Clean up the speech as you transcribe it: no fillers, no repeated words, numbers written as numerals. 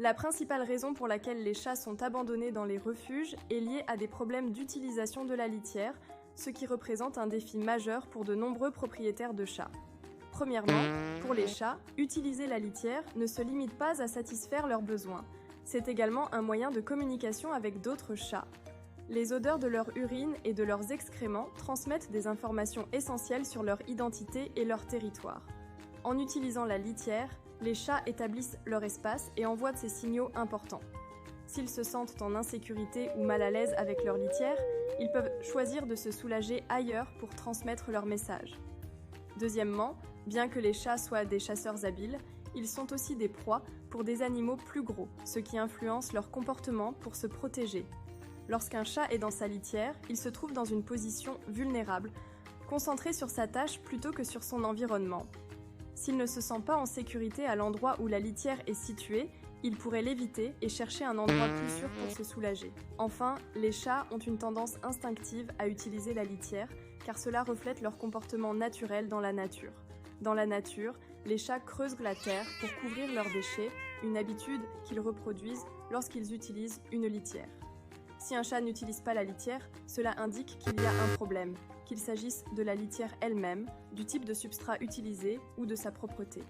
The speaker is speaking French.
La principale raison pour laquelle les chats sont abandonnés dans les refuges est liée à des problèmes d'utilisation de la litière, ce qui représente un défi majeur pour de nombreux propriétaires de chats. Premièrement, pour les chats, utiliser la litière ne se limite pas à satisfaire leurs besoins. C'est également un moyen de communication avec d'autres chats. Les odeurs de leur urine et de leurs excréments transmettent des informations essentielles sur leur identité et leur territoire. En utilisant la litière, les chats établissent leur espace et envoient ces signaux importants. S'ils se sentent en insécurité ou mal à l'aise avec leur litière, ils peuvent choisir de se soulager ailleurs pour transmettre leur message. Deuxièmement, bien que les chats soient des chasseurs habiles, ils sont aussi des proies pour des animaux plus gros, ce qui influence leur comportement pour se protéger. Lorsqu'un chat est dans sa litière, il se trouve dans une position vulnérable, concentré sur sa tâche plutôt que sur son environnement. S'il ne se sent pas en sécurité à l'endroit où la litière est située, il pourrait l'éviter et chercher un endroit plus sûr pour se soulager. Enfin, les chats ont une tendance instinctive à utiliser la litière, car cela reflète leur comportement naturel dans la nature. Dans la nature, les chats creusent la terre pour couvrir leurs déchets, une habitude qu'ils reproduisent lorsqu'ils utilisent une litière. Si un chat n'utilise pas la litière, cela indique qu'il y a un problème, qu'il s'agisse de la litière elle-même, du type de substrat utilisé ou de sa propreté.